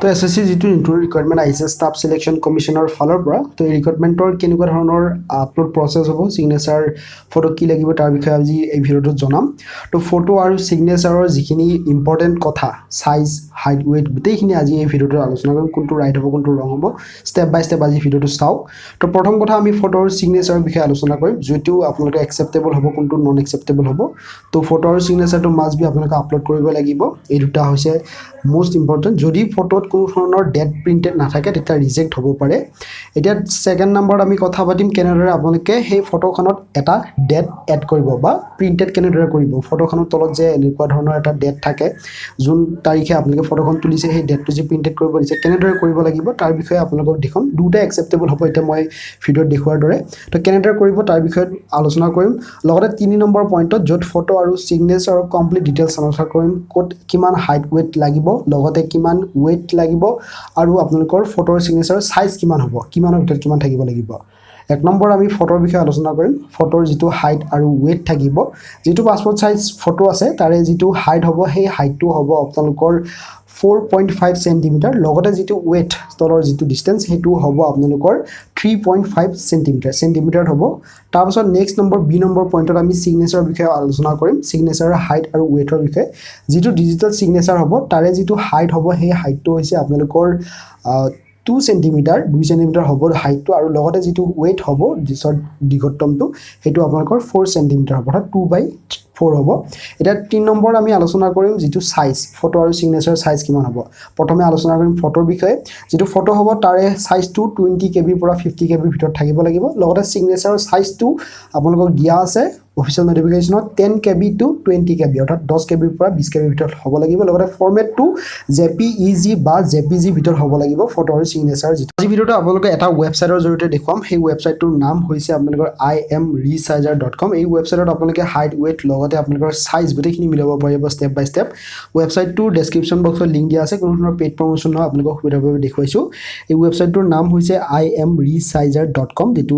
তো এসএসসি যেটো নতুন ৰিকুৱাৰমেণ্ট আহিছে ষ্টাফ সিলেকশন কমিশনৰ ফালৰ পৰা তো এই ৰিকুৱাৰমেণ্টৰ কেনেকুৱা ধৰণৰ আপলোড প্ৰসেস হ'ব সিগনেচাৰ ফটো কি লাগিব তাৰ বিষয়ে আজি এই ভিডিঅ'টোত জনাম তো ফটো আৰু সিগনেচাৰৰ যিখিনি ইম্পৰ্টেন্ট কথা সাইজ হাইট ওয়েট গোটেইখিনি আজি এই ভিডিঅ'টোত আলোচনা কৰিম কোনটো ৰাইট হ'ব কোনটো ৰং হ'ব স্টেপ বাই স্টেপ আজি ভিডিঅ'টো চাওক তো প্ৰথম কথা আমি ফটোৰ সিগনেচাৰৰ বিষয়ে আলোচনা কৰিম যেটো আপোনালোকে একসেপ্টেবল হ'ব কোনটো নন একসেপ্টেবল হ'ব তো ফটো আৰু সিগনেচাৰটো মাষ্ট বি আপোনালোকে আপলোড কৰিব লাগিব এই দুটা হৈছে মোস্ট ইম্পৰ্টেন্ট যদি ফটোত কোনো ধৰণৰ ডেট প্ৰিন্টেড নাথাকে তেতিয়া ৰিজেক্ট হ'ব পাৰে এতিয়া সেকেন্ড নম্বৰ আমি কথা পাতিম কেনেদৰে আপোনালোকে সেই ফটোখনত এটা ডেট এড কৰিব বা প্ৰিন্টেড কেনেদৰে কৰিব ফটোখনৰ তলত যে এনেকুৱা ধৰণৰ এটা ডেট থাকে যোন তাৰিখে আপোনালোকে ফটোখন তুলিছে সেই ডেটটো যে প্ৰিন্টেড কৰিব দিছে কেনেদৰে কৰিব লাগিব তাৰ বিষয়ে আপোনালোকক দেখুৱাম দুটা একসেপ্টেবল হ'ব এটা মই ভিডিঅ'ত দেখুৱাৰ দৰে তো কেনেদৰে কৰিব তাৰ বিষয়ে আলোচনা কৰিম লগতে 3 নম্বৰ পইণ্টত য'ত ফটো আৰু সিগনেচাৰ কমপ্লিট ডিটেইলছ আলোচনা কৰিম ক'ত কিমান হাইট ওয়েট লাগিব লগতে কিমান ওয়েট লাগিব আৰু আপোনালোকৰ ফটোৰ সিগনেচাৰ সাইজ কিমান হ'ব কিমানৰ ভিতৰত কিমান থাকিব লাগিব এক নম্বৰ আমি ফটোৰ বিষয়ে আলোচনা কৰিম ফটোৰ যেটো হাইট আৰু ওয়েট থাকিব যেটো পাসপোৰ্ট সাইজ ফটো আছে তাৰে যেটো হাইট হ'ব সেই হাইটটো হ'ব আপোনালোকৰ 4.5 সেন্টিমিটাৰ লগতে যেটো ওয়েট তলৰ যেটো ডিসটেন্স হেতু হ'ব আপোনালোকৰ 3.5 সেন্টিমিটাৰ হ'ব তাৰ পাছত নেক্সট নম্বৰ বি নম্বৰ পইণ্টত আমি সিগনেচাৰৰ বিষয়ে আলোচনা কৰিম সিগনেচাৰৰ হাইট আৰু ওয়েটৰ বিষয়ে যেটো ডিজিটেল সিগনেচাৰ হ'ব তাৰে যেটো হাইট হ'ব সেই হাইটটো হৈছে আপোনালোকৰ 2 সেন্টিমিটাৰ 2 সেন্টিমিটাৰ হ'ব হাইটটো আৰু লগতে যেটো ওয়েট হ'ব দিছৰ দিগটমটো হেতু আপোনালোকৰ 4 সেন্টিমিটাৰ হ'ব অৰ্থাৎ 2/4 হ'ব এটা 3 নম্বৰ আমি আলোচনা কৰিম যেটো সাইজ ফটো আৰু সিগনেচাৰ সাইজ কিমান হ'ব প্ৰথমে আলোচনা কৰিম ফটোৰ বিষয়ে যেটো ফটো হ'ব তাৰে সাইজটো 20 KB পৰা 50 KB ভিতৰত থাকিব লাগিব লগতে সিগনেচাৰৰ সাইজটো আপোনালোকক দিয়া আছে অফিচিয়েল নোটিফিকেশনত 10 KB to 20 KB অৰ্থাৎ 10 KB পৰা 20 KB ভিতৰত হ'ব লাগিব লগতে ফৰমেটটো JPEG বা JPG ভিতৰত হ'ব লাগিব ফটো আৰু সিগনেচাৰ যেটো আজি ভিডিঅটো আপোনালোকে এটা ওয়েবসাইটৰ জৰিয়তে দেখুৱাম সেই ওয়েবসাইটটোৰ নাম হৈছে আপোনালোকৰ imresizer.com এই ওয়েবসাইটত আপোনালোকে হাইট ওয়েট লগতে আপোনালোকৰ সাইজ গোটেইখিনি মিলাব পাৰিব স্টেপ বাই স্টেপ ওয়েবসাইটটোৰ ডেসক্ৰিপচন বক্সত লিংক দিয়া আছে কোনো ধৰণৰ পেইড প্ৰমোচন নহয় আপোনালোকক সুবিধাভাৱে দেখুৱাইছো এই ওয়েবসাইটটোৰ নাম হৈছে imresizer.com যেটো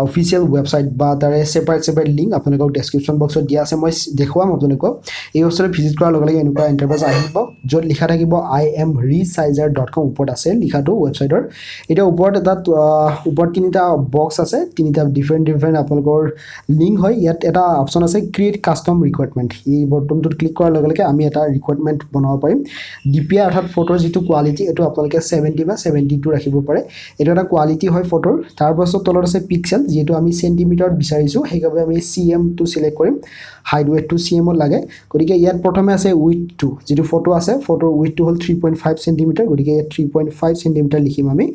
অফিচিয়েল ওয়েবসাইট বা তাৰে সেপাৰেট লিংক আপোনালোকক ডেসক্ৰিপচন বক্সত দিয়া আছে মই দেখুৱাম আপোনালোকক এই ওয়েবসাইটত ভিজিট কৰাৰ লগে লগে এনেকুৱা ইন্টাৰফেস আহিব য'ত লিখা থাকিব imresizer.com ওপৰত আছে লিখাটো ওয়েবসাইটৰ এটা ওপৰত এটা ওপৰত তিনিটা বক্স আছে তিনিটা ডিফাৰেন্ট আপোনালোকৰ লিংক হয় ইয়াত এটা অপচন আছে ক্ৰিয়েট কাস্টম ৰিকুৱাৰমেন্ট এই বটনটোত ক্লিক কৰাৰ লগে লগে আমি এটা ৰিকুৱাৰমেন্ট বনাব পাৰিম ডিপিআই অৰ্থাৎ ফটোৰ যেটো কোৱালিটি এটো আপোনালোকে 70 বা 72 ৰাখিব পাৰে এটা এটা কোৱালিটি হয় ফটোৰ তাৰ পাছত তলত আছে পিক্সেল যেটো আমি সেন্টিমিটাৰত বিচাৰিছো সেইভাবে আমি cm টো সিলেক্ট কৰিম হাইট ওয়েট টো cm লাগে গতিকে ইয়াত প্ৰথমে আছে উইডথ টো যেটো ফটো আছে ফটোৰ উইডথ টো হল 3.5 সেন্টিমিটাৰ গতিকে 3.5 সেন্টিমিটাৰ লিখিম আমি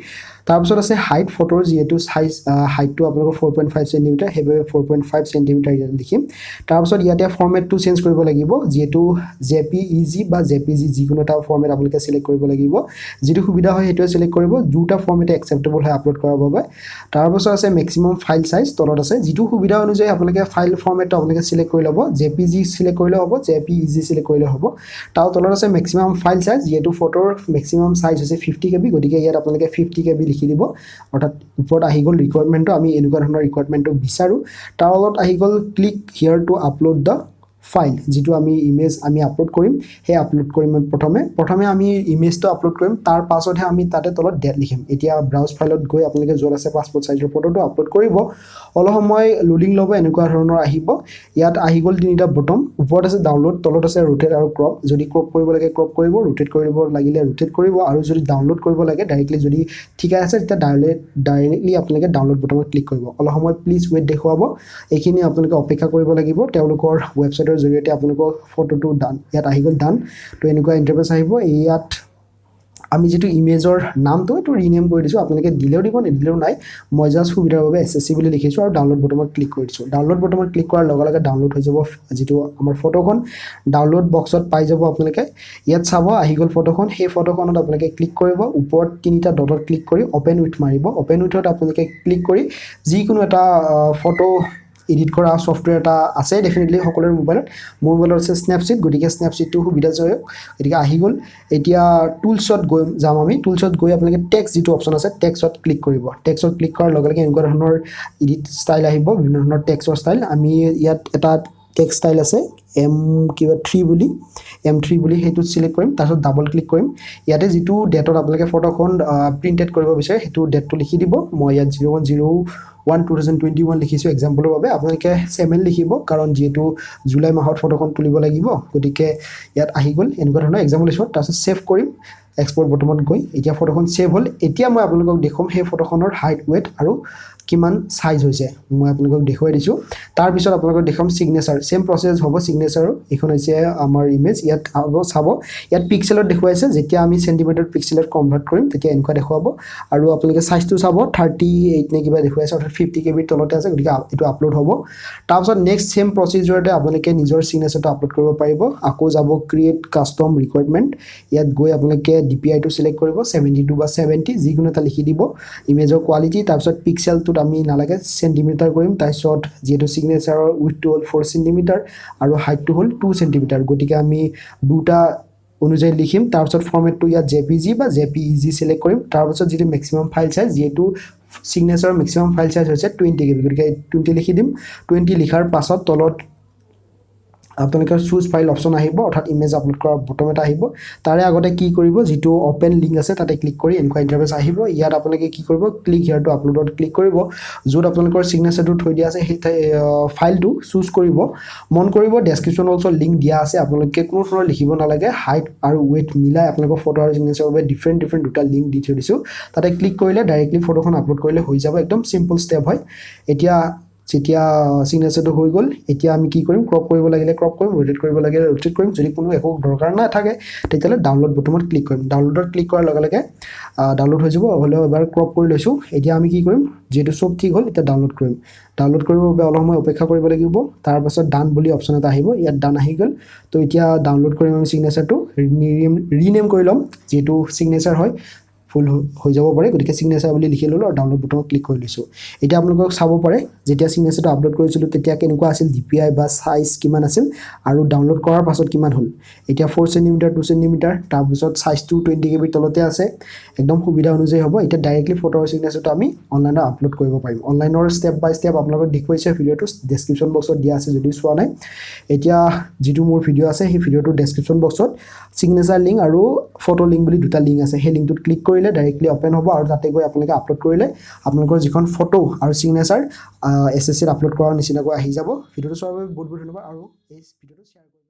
তাৰ পাছত আছে হাইট ফটোৰ যেটো সাইজ হাইট টো আপোনালোকৰ 4.5 সেন্টিমিটাৰ হেবে 4.5 সেন্টিমিটাৰ লিখিম তাৰ পাছত ইয়াতে ফৰমেট টো চেঞ্জ কৰিব লাগিব যেটো JPEG বা JPG যিকোনো এটা ফৰমেট আপোনালোকে সিলেক্ট কৰিব লাগিব যেটো সুবিধা হয় হেতু সিলেক্ট কৰিব দুটা ফৰমেটে একসেপ্টেবল হয় আপলোড কৰাৰ বাবে তাৰ পাছত আছে ম্যাক্সিমাম ফাইল সাইজ তলত আছে যেটো সুবিধা অনুযায়ী আপোনালোকে ফাইল ফৰমেটটো আপোনালোকে সিলেক্ট কৰি ল'ব JPG সিলেক্ট কৰিলে হ'ব JPEG সিলেক্ট কৰিলে হ'ব তাৰ তলত আছে ম্যাক্সিমাম ফাইল সাইজ যেটো ফটোৰ ম্যাক্সিমাম সাইজ হৈছে 50 KB গতিকে ইয়াত আপোনালোকে 50 KB লিখি দিব অৰ্থাৎ ওপৰত আহি গল ৰিকুৱাৰমেন্টটো আমি এনেকুৱা ধৰণৰ ৰিকুৱাৰমেন্টটো বিচাৰো তাৰ তলত আহি গল ক্লিক হিয়াৰ টু আপলোড দা ফাইল যেটো আমি ইমেজ আমি আপলোড কৰিম হে আপলোড কৰিম প্ৰথমে আমি ইমেজটো আপলোড কৰিম তাৰ পাছতহে আমি তাতে তলত ডেট লিখিম এতিয়া ব্ৰাউজ ফাইলত গৈ আপোনালোকে য'ত আছে পাসপোৰ্ট সাইজৰ ফটোটো আপলোড কৰিব অলপ সময় লোডিং ল'ব এনেকুৱা ধৰণৰ আহিব ইয়াত আহি গল তিনিটা বটন ওপৰত আছে ডাউনলোড তলত আছে ৰোটেট আৰু ক্ৰপ যদি ক্ৰপ কৰিব লাগে ক্ৰপ কৰিব ৰোটেট কৰিব লাগিলে ৰোটেট কৰিব আৰু যদি ডাউনলোড কৰিব লাগে ডাইৰেক্টলি যদি ঠিক আছে তেতিয়া ডাইৰেক্টলি আপোনালোকে ডাউনলোড বটনত ক্লিক কৰিব অলপ সময় প্লিজ ওয়েট দেখুৱাব এইখিনি আপোনালোকে অপেক্ষা কৰিব লাগিব তেওঁলোকৰ ওয়েবসাইটৰ জৰিয়তে আপোনালোকৰ ফটোটো ডান ইয়াত আহি গল ডান তো এনেকুৱা ইন্টাৰফেস আহিব ইয়াত আমি যেটো ইমেজৰ নামটো এটো ৰিনেম কৰি দিছো আপোনালোকে দিলেও দিব নিদিলেও নাই মই জাস্ট সুবিধাৰ বাবে SSC বুলি লিখিছো আৰু ডাউনলোড বটনত ক্লিক কৰি দিছো ডাউনলোড বটনত ক্লিক কৰাৰ লগে লগে ডাউনলোড হৈ যাব যেটো আমাৰ ফটোখন ডাউনলোড বক্সত পাই যাব আপোনালোকে ইয়াত চাব আহি গল ফটোখন সেই ফটোখনত আপোনালোকে ক্লিক কৰিব ওপৰত তিনিটা ডটত ক্লিক কৰি ওপেন উইথ মাৰিব ওপেন উইথত আপোনালোকে ক্লিক কৰি যিকোনো এটা ফটো এডিট কৰা সফটওয়্যাৰ এটা আছে ডেফিনেটলি সকলোৰ মোবাইলত মোৰ মোবাইলত আছে স্ন্যাপচিট গতিকে স্ন্যাপচিটটো সুবিধাজনক গতিকে আহি গল এতিয়া টুলছত গৈ যাম আমি টুলছত গৈ আপোনালোকে টেক্সট যেটো অপচন আছে টেক্সটত ক্লিক কৰিব টেক্সটত ক্লিক কৰাৰ লগে লগে এনেকুৱা ধৰণৰ এডিট ষ্টাইল আহিব বিভিন্ন ধৰণৰ টেক্সটৰ ষ্টাইল আমি ইয়াত এটা টেক্সট ষ্টাইল আছে এম কিবা 3 বুলি M3 বুলি সেইটো সিলেক্ট কৰিম তাৰপিছত ডাবল ক্লিক কৰিম ইয়াতে যেটো ডেটত আপোনালোকে ফটোখন প্ৰিন্টেড কৰিব বিচাৰে সেইটো ডেটটো লিখি দিব মই ইয়াত 01/01/2021 লিখিছো এক্সাম্পলৰ বাবে আপোনালোকে 7 লিখিব কাৰণ যেটো জুলাই মাহত ফটোখন তুলিব লাগিব গতিকে ইয়াত আহি গল এনেকুৱা ধৰণৰ এক্সাম্পল লিখো তাৰপিছত সেভ কৰিম এক্সপোৰ্ট বটমত গৈ এতিয়া ফটোখন সেভ হল এতিয়া মই আপোনালোকক দেখুৱাম সেই ফটোখনৰ হাইট ওয়েট আৰু কিমান সাইজ হৈছে মই আপোনালোকক দেখুৱাই দিছো তাৰ পিছত আপোনালোকক দেখাম সিগনেচাৰ সেম প্ৰসেস হ'ব সিগনেচাৰ এখন হৈছে আমাৰ ইমেজ ইয়াত চাব ইয়াত পিক্সেলত দেখুৱাইছে যেতিয়া আমি সেন্টিমিটাৰ পিক্সেলত কনভাৰ্ট কৰিম তেতিয়া এনেকুৱা দেখুৱাব আৰু আপোনালোকে সাইজটো চাব 38 নে কিবা দেখুৱাইছে অৰ্থাৎ 50 KB তলতে আছে গতিকে এটো আপলোড হ'ব তাৰ পিছত নেক্সট সেম প্ৰসিজাৰতে আপোনালোকে নিজৰ সিগনেচাৰটো আপলোড কৰিব পাৰিব আকৌ যাব ক্ৰিয়েট কাস্টম ৰিকোয়াৰমেন্ট ইয়াত গৈ আপোনালোকে DPI টো সিলেক্ট কৰিব 72 বা 70 যিকোনো এটা লিখি দিব ইমেজৰ কোৱালিটি তাৰ পিছত পিক্সেলটো আমি নালাগে সেন্টিমিটাৰ কৰিম তাৰপিছত যেটো সিগনেচাৰৰ উইডথ হ'ল 4 সেন্টিমিটাৰ আৰু হাইটটো হ'ল 2 সেন্টিমিটাৰ গতিকে আমি দুটা অনুযায়ী লিখিম তাৰপিছত ফৰমেটটো ইয়াত JPG বা JPEG সিলেক্ট কৰিম তাৰপিছত যেটো ম্যাক্সিমাম ফাইল সাইজ যেটো সিগনেচাৰৰ ম্যাক্সিমাম ফাইল সাইজ হৈছে 20 KB গতিকে 20 লিখি দিম 20 লিখাৰ পাছত তলত আপোনালোকৰ চুজ ফাইল অপচন আহিব অৰ্থাৎ ইমেজ আপলোড কৰা বটম এটা আহিব তাৰে আগতে কি কৰিব যেটো ওপেন লিংক আছে তাতে ক্লিক কৰি এনেকুৱা ইন্টাৰফেস আহিব ইয়াত আপোনালোকে কি কৰিব ক্লিক হিয়াৰ টু আপলোডত ক্লিক কৰিব যত আপোনালোকৰ সিগনেচাৰটো থৈ দিয়া আছে সেই ফাইলটো চুজ কৰিব মন কৰিব ডেসক্ৰিপচন অলসো লিংক দিয়া আছে আপোনালোকে কোনো ধৰণৰ লিখিব নালাগে হাইট আৰু ওয়েট মিলাই আপোনালোকৰ ফটো আৰু সিগনেচাৰৰ বাবে ডিফাৰেন্ট দুটা লিংক দি থৈ দিছো তাতে ক্লিক কৰিলে ডাইৰেক্টলি ফটোখন আপলোড কৰিলে হৈ যাব একদম সিম্পল স্টেপ হয় এতিয়া যেতিয়া সিগনেচাৰটো হৈ গল এতিয়া আমি কি কৰিম ক্ৰপ কৰিব লাগিলে ক্ৰপ কৰিম ৰোটেট কৰিব লাগিলে ৰোটেট কৰিম যদি কোনো একো দৰকাৰ না থাকে তেতিয়ালে ডাউনলোড বটমত ক্লিক কৰিম ডাউনলোডত ক্লিক কৰাৰ লগে লগে ডাউনলোড হৈ যাব হলে এবাৰ ক্ৰপ কৰি লৈছো এতিয়া আমি কি কৰিম যেটো সব ঠিক হল এটা ডাউনলোড কৰিম ডাউনলোড কৰিবৰ বাবে অলপ সময় অপেক্ষা কৰিব লাগিব তাৰ পাছত ডান বুলি অপচন এটা আহিব ইয়াত ডান আহি গল তো এতিয়া ডাউনলোড কৰিম আমি সিগনেচাৰটো ৰিনেম কৰি লম যেটো সিগনেচাৰ হয় ফুল হৈ যাব পাৰে গতিকে সিগনেচাৰ বুলি লিখি ললো আৰু ডাউনলোড বটনত ক্লিক কৰি লৈছো এতিয়া আপোনালোকক চাব পাৰে যেতিয়া সিগনেচাৰটো আপলোড কৰিছিলো তেতিয়া কেনেকুৱা আছিল DPI বা সাইজ কিমান আছিল আৰু ডাউনলোড কৰাৰ পাছত কিমান হ'ল এতিয়া 4 cm 2 cm তাৰ পিছত সাইজটো 20 KB তলতে আছে একদম সুবিধা অনুযায়ী হ'ব এতিয়া ডাইৰেক্টলি ফটো আৰু সিগনেচাৰটো আমি অনলাইনত আপলোড কৰিব পাৰিম অনলাইনৰ স্টেপ বাই স্টেপ আপোনালোকক দেখুৱাইছে ভিডিওটো ডেসক্ৰিপচন বক্সত দিয়া আছে যদি চোৱা নাই এতিয়া যেটো মোৰ ভিডিও আছে সেই ভিডিওটো ডেসক্ৰিপচন বক্সত সিগনেচাৰ লিংক আৰু ফটো লিংক বুলি দুটা লিংক আছে সেই লিংকটোত ক্লিক কৰিলে ডাইৰেক্টলি ওপেন হ'ব আৰু তাতে গৈ আপোনালোকে আপলোড কৰিলে আপোনালোকৰ যিখন ফটো আৰু সিগনেচাৰ SSC আপলোড কৰাৰ নিচিনাকৈ আহি যাব ভিডিওটো চোৱাৰ বাবে বহুত বহুত ধন্যবাদ আৰু এই ভিডিওটো শেয়াৰ